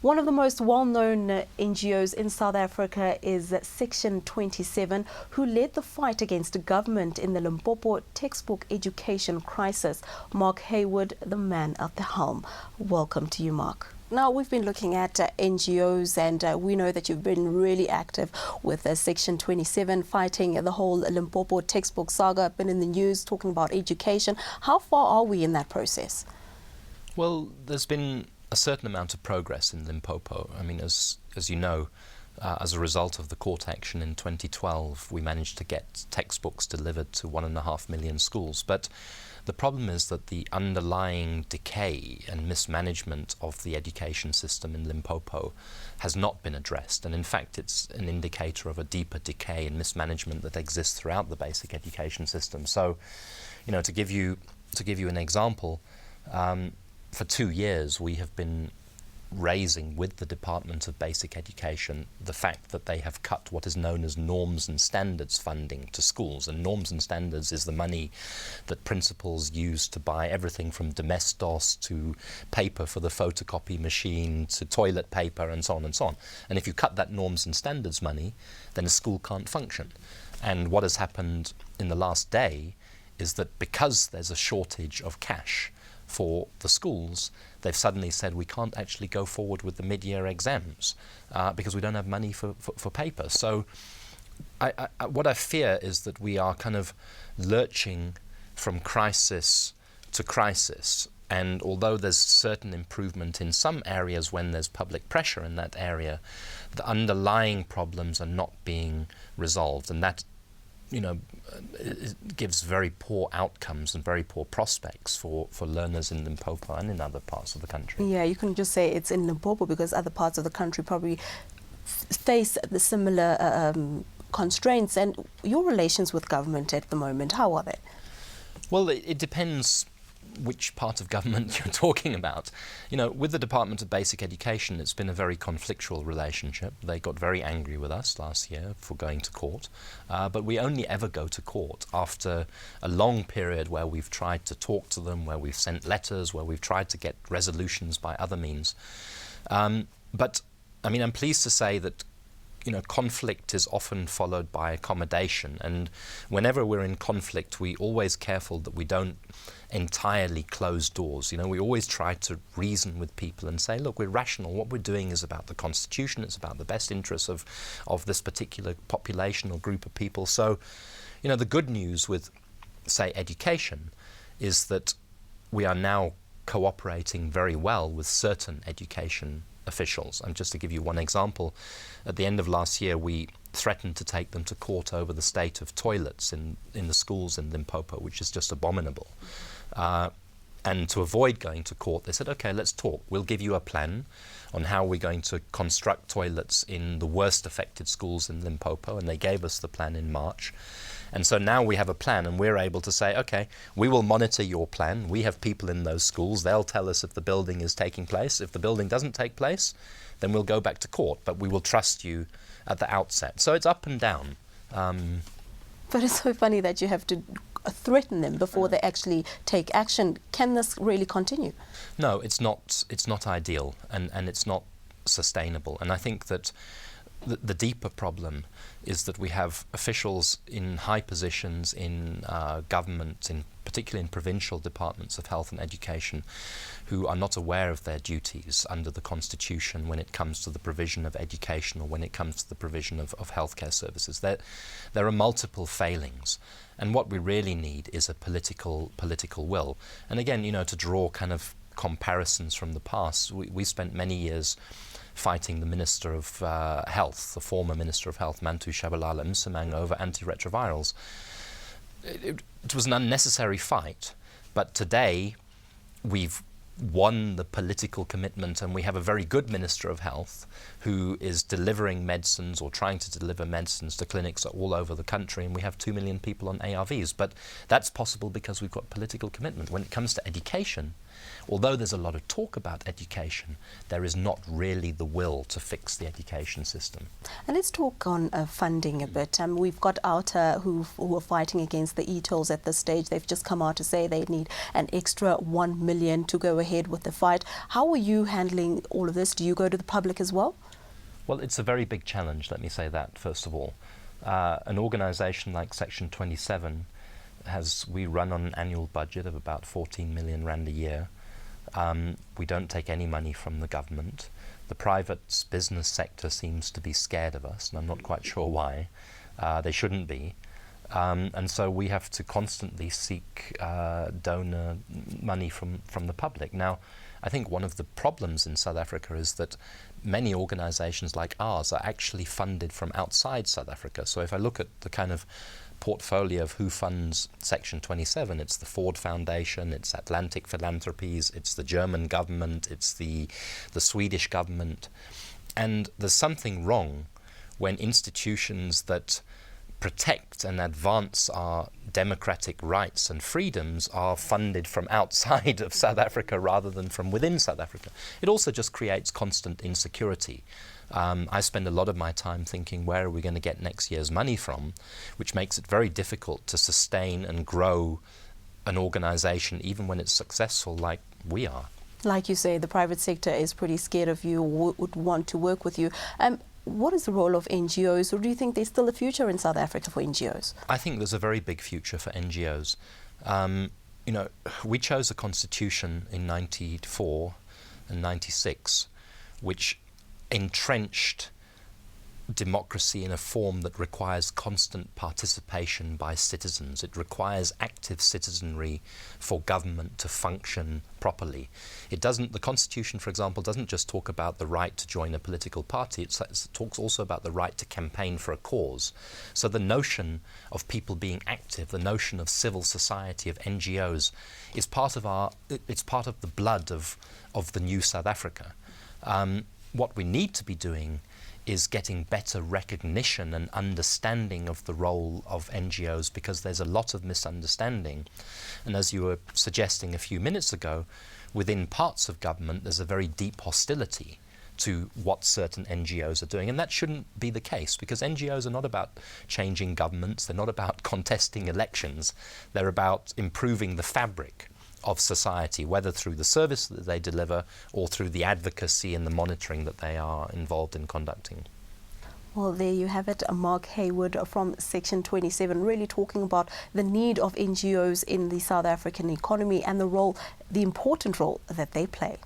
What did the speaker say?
One of the most well-known NGOs in South Africa is SECTION27, who led the fight against the government in the Limpopo textbook education crisis. Mark Heywood, the man at the helm. Welcome to you, Mark. Now, we've been looking at NGOs, and we know that you've been really active with SECTION27, fighting the whole Limpopo textbook saga, been in the news talking about education. How far are we in that process? Well, there's been a certain amount of progress in Limpopo. I mean, as you know, as a result of the court action in 2012, we managed to get textbooks delivered to 1.5 million schools. But the problem is that the underlying decay and mismanagement of the education system in Limpopo has not been addressed. And in fact, it's an indicator of a deeper decay and mismanagement that exists throughout the basic education system. So, you know, to give you an example, for 2 years, we have been raising with the Department of Basic Education the fact that they have cut what is known as norms and standards funding to schools. And norms and standards is the money that principals use to buy everything from domestos to paper for the photocopy machine to toilet paper and so on and so on. And if you cut that norms and standards money, then a school can't function. And what has happened in the last day is that because there's a shortage of cash for the schools, they've suddenly said we can't actually go forward with the mid-year exams because we don't have money for paper. So what I fear is that we are kind of lurching from crisis to crisis. And although there's certain improvement in some areas when there's public pressure in that area, the underlying problems are not being resolved. And that, you know, it gives very poor outcomes and very poor prospects for learners in Limpopo and in other parts of the country. Yeah, you can just say it's in Limpopo because other parts of the country probably face the similar constraints. And your relations with government at the moment, how are they? Well, it depends which part of government you're talking about. You know, with the Department of Basic Education, it's been a very conflictual relationship. They got very angry with us last year for going to court, but we only ever go to court after a long period where we've tried to talk to them, where we've sent letters, where we've tried to get resolutions by other means. But, I mean, I'm pleased to say that, you know, conflict is often followed by accommodation, and whenever we're in conflict, we're always careful that we don't entirely close doors. You know, we always try to reason with people and say, look, we're rational. What we're doing is about the Constitution. It's about the best interests of this particular population or group of people. So, you know, the good news with, say, education is that we are now cooperating very well with certain education officials. And just to give you one example, at the end of last year, we threatened to take them to court over the state of toilets in the schools in Limpopo, which is just abominable. And to avoid going to court, they said, okay, let's talk. We'll give you a plan on how we're going to construct toilets in the worst affected schools in Limpopo. And they gave us the plan in March. And so now we have a plan, and we're able to say, okay, we will monitor your plan. We have people in those schools. They'll tell us if the building is taking place. If the building doesn't take place, then we'll go back to court. But we will trust you at the outset. So it's up and down. But it's so funny that you have to threaten them before they actually take action. Can this really continue? No, it's not. It's not ideal, and it's not sustainable. And I think that the deeper problem is that we have officials in high positions in government, particularly in provincial departments of health and education, who are not aware of their duties under the Constitution when it comes to the provision of education or when it comes to the provision of healthcare services. There are multiple failings, and what we really need is a political will. And again, you know, to draw kind of comparisons from the past, we spent many years fighting the Minister of Health, the former Minister of Health, Mantu Shabalala Msimang, over antiretrovirals. It was an unnecessary fight, but today we've won the political commitment, and we have a very good Minister of Health who is delivering medicines or trying to deliver medicines to clinics all over the country, and we have 2 million people on ARVs. But that's possible because we've got political commitment. When it comes to education, although there's a lot of talk about education, there is not really the will to fix the education system. And let's talk on funding a bit. We've got OUTA who are fighting against the e-tolls at this stage. They've just come out to say they need an extra 1 million to go ahead ahead with the fight. How are you handling all of this? Do you go to the public as well? Well, it's a very big challenge, let me say that, first of all. An organisation like Section 27 we run on an annual budget of about 14 million rand a year. We don't take any money from the government. The private business sector seems to be scared of us, and I'm not quite sure why. They shouldn't be. And so we have to constantly seek donor money from the public. Now, I think one of the problems in South Africa is that many organizations like ours are actually funded from outside South Africa. So if I look at the kind of portfolio of who funds Section 27, it's the Ford Foundation, it's Atlantic Philanthropies, it's the German government, it's the Swedish government. And there's something wrong when institutions that protect and advance our democratic rights and freedoms are funded from outside of South Africa rather than from within South Africa. It also just creates constant insecurity. I spend a lot of my time thinking, where are we going to get next year's money from, which makes it very difficult to sustain and grow an organization even when it's successful like we are. Like you say, the private sector is pretty scared of you, would want to work with you. What is the role of NGOs, or do you think there's still a future in South Africa for NGOs? I think there's a very big future for NGOs. You know, we chose a constitution in 94 and 96, which entrenched democracy in a form that requires constant participation by citizens. It requires active citizenry for government to function properly. The Constitution, for example, doesn't just talk about the right to join a political party, it talks also about the right to campaign for a cause. So the notion of people being active, the notion of civil society, of NGOs, is part of the blood of the new South Africa. What we need to be doing is getting better recognition and understanding of the role of NGOs, because there's a lot of misunderstanding. And as you were suggesting a few minutes ago, within parts of government there's a very deep hostility to what certain NGOs are doing. And that shouldn't be the case, because NGOs are not about changing governments, they're not about contesting elections, they're about improving the fabric of society, whether through the service that they deliver or through the advocacy and the monitoring that they are involved in conducting. Well, there you have it, Mark Heywood from Section 27, really talking about the need of NGOs in the South African economy and the important role that they play.